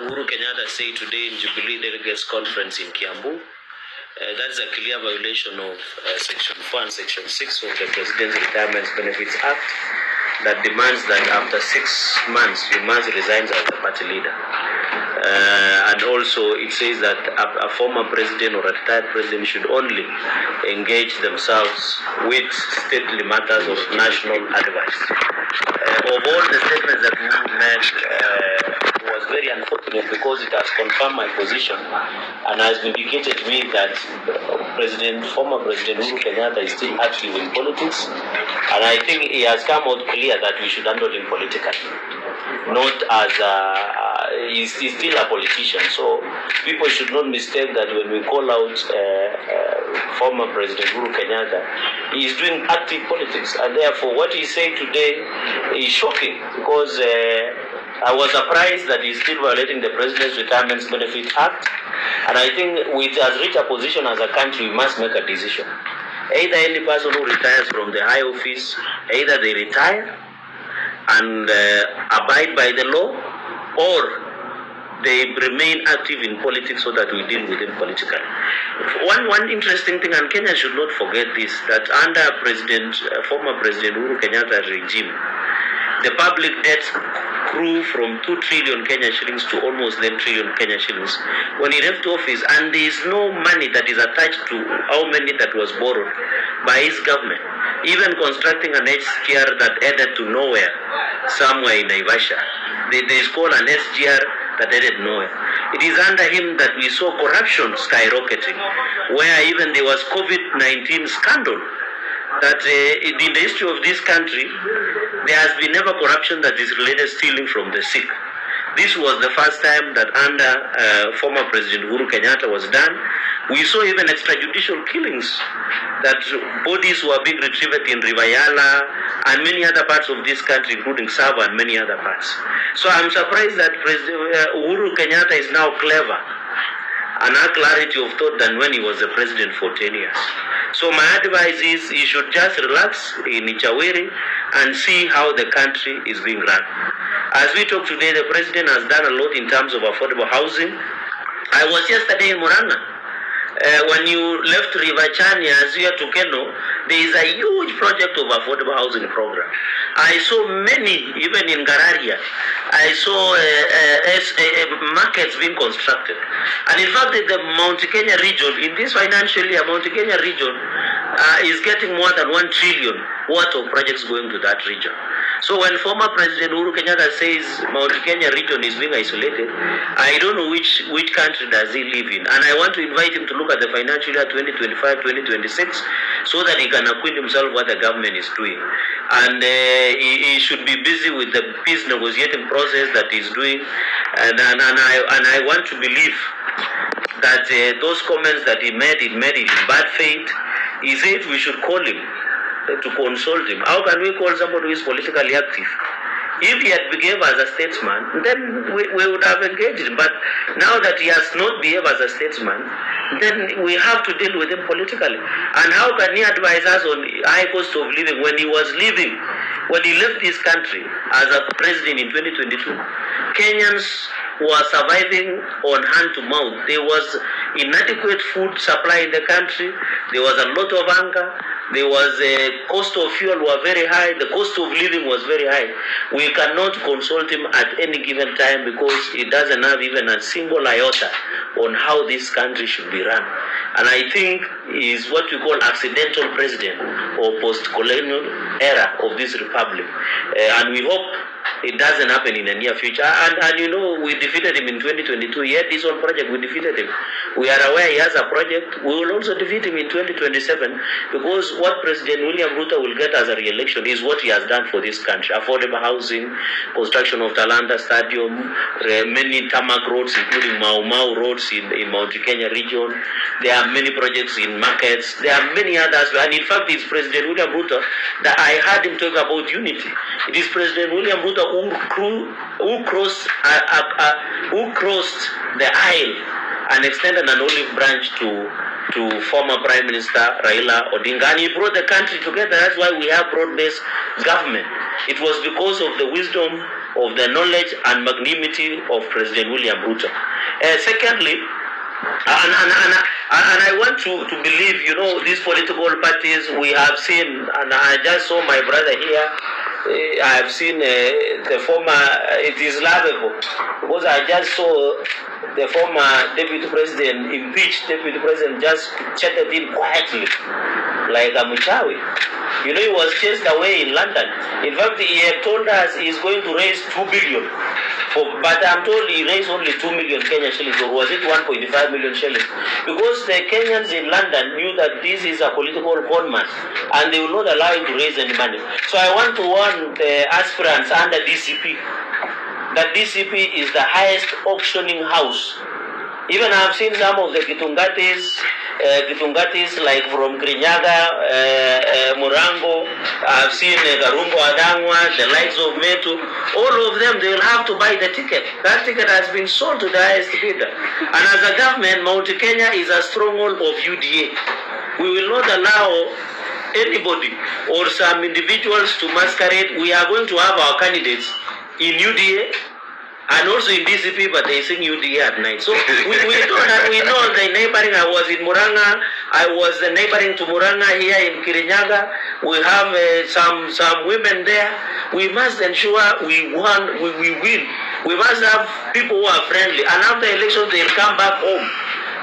Uhuru Kenyatta said today in Jubilee Delegates Conference in Kiambu. That's a clear violation of Section 4 and Section 6 of the President's Retirement Benefits Act that demands that after 6 months you must resign as the party leader. And also it says that a former president or a retired president should only engage themselves with stately matters of national advice. Of all the statements that we made, was very unfortunate because it has confirmed my position and has vindicated me that former President Uhuru Kenyatta is still active in politics, and I think he has come out clear that we should handle him politically, not as he's still a politician. So people should not mistake that when we call out former President Uhuru Kenyatta, he is doing active politics, and therefore what he said today is shocking because I was surprised that he's still violating the President's Retirement Benefit Act, and I think we has reached a position as a country we must make a decision. Either any person who retires from the high office, either they retire and abide by the law, or they remain active in politics so that we deal with them politically. One interesting thing, and Kenya should not forget this, that under former President Uhuru Kenyatta's regime, the public debt grew from 2 trillion Kenya shillings to almost 10 trillion Kenya shillings when he left office, and there is no money that is attached to how many that was borrowed by his government. Even constructing an SGR that headed to nowhere, somewhere in Naivasha. There is called an SGR that headed nowhere. It is under him that we saw corruption skyrocketing, where even there was COVID-19 scandal. That in the history of this country, there has been never corruption that is related stealing from the sick. This was the first time that under former President Uhuru Kenyatta was done. We saw even extrajudicial killings, that bodies were being retrieved in Rivayala and many other parts of this country, including Sava and many other parts. So I'm surprised that President Uhuru Kenyatta is now clever and has clarity of thought than when he was the president for 10 years. So my advice is he should just relax in Ichaweri and see how the country is being run. As we talk today, the president has done a lot in terms of affordable housing. I was yesterday in Murang'a. When you left Rivachani as you are to Keno, there is a huge project of affordable housing program. I saw many, even in Gararia. I saw markets being constructed. And in fact, the Mount Kenya region, in this financial year, Mount Kenya region is getting more than 1 trillion worth of projects going to that region. So when former President Uhuru Kenyatta says Mount Kenya region is being isolated, I don't know which country does he live in. And I want to invite him to look at the financial year 2025-2026 so that he can acquaint himself what the government is doing. And he should be busy with the peace negotiating process that he's doing. And I want to believe that those comments that he made it in bad faith. He said we should call him to consult him. How can we call somebody who is politically active? If he had behaved as a statesman, then we would have engaged him. But now that he has not behaved as a statesman, then we have to deal with him politically. And how can he advise us on high cost of living when he was living, when he left this country as a president in 2022? Kenyans were surviving on hand to mouth. There was inadequate food supply in the country. There was a lot of hunger. There was a cost of fuel were very high. The cost of living was very high. We cannot consult him at any given time because he doesn't have even a single iota on how this country should be run. And I think he is what we call accidental president or post-colonial era of this republic. And we hope it doesn't happen in the near future. And you know, we defeated him in 2022. He had his own project, we defeated him. We are aware he has a project. We will also defeat him in 2027 because what President William Ruto will get as a re-election is what he has done for this country. Affordable housing, construction of Talanta Stadium, many tarmac roads, including Mau Mau roads in Mount Kenya region. There are many projects in markets. There are many others. And in fact, it's President William Ruto that I heard him talk about unity. It is President William Ruto who crossed the aisle and extended an olive branch to former Prime Minister Raila Odinga, and he brought the country together. That's why we have broad-based government. It was because of the wisdom of the knowledge and magnanimity of President William Ruto. Secondly, and I want to believe, you know, these political parties we have seen, and I just saw my brother here. I have seen the former, it is laughable, because I just saw the former deputy president, impeached deputy president, just chatted in quietly, like a Muchawi. You know, he was chased away in London. In fact, he had told us he's going to raise 2 billion. But I'm told he raised only 2 million Kenyan shillings, or was it 1.5 million shillings? Because the Kenyans in London knew that this is a political conman, and they will not allow him to raise any money. So I want to warn the aspirants under DCP that DCP is the highest auctioning house. Even I've seen some of the Gitungatis like from Kirinyaga, Murango, I've seen Garungo Adangwa, the likes of Metu, all of them, they will have to buy the ticket. That ticket has been sold to the highest bidder. And as a government, Mount Kenya is a stronghold of UDA. We will not allow anybody or some individuals to masquerade. We are going to have our candidates in UDA and also in DCP, but they sing UDA at night. So we know the neighboring. I was in Muranga. I was neighboring to Muranga here in Kirinyaga. We have some women there. We must ensure we win. We must have people who are friendly. And after elections, they'll come back home.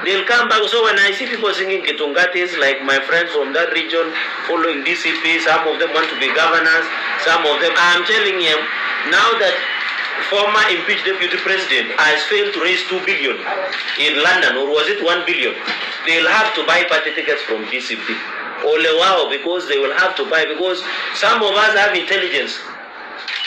They'll come back. So when I see people singing Kitungatis, like my friends from that region following DCP, some of them want to be governors, some of them, I'm telling you, now that former impeached deputy president has failed to raise 2 billion in London, or was it 1 billion? They'll have to buy party tickets from DCP. Ole wow, because they will have to buy, because some of us have intelligence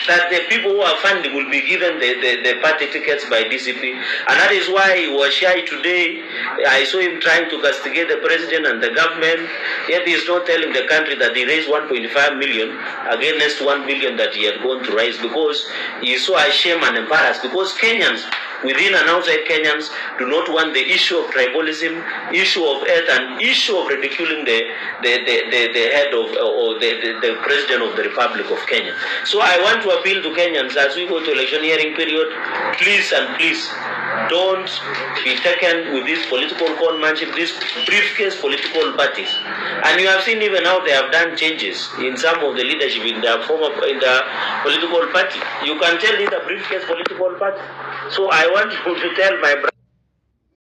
that the people who are funding will be given the party tickets by DCP. And that is why he was shy today. I saw him trying to castigate the president and the government, yet he is not telling the country that he raised 1.5 million against 1 billion that he had gone to raise, because he is so ashamed and embarrassed, because Kenyans, within and outside Kenyans, do not want the issue of tribalism, issue of earth, and issue of ridiculing the head of, or the president of the Republic of Kenya. So I want to appeal to Kenyans as we go to electioneering period, please and please, don't be taken with this political conmanship, these briefcase political parties. And you have seen even now they have done changes in some of the leadership in the political party. You can tell it's a briefcase political party. So I want to tell my brother,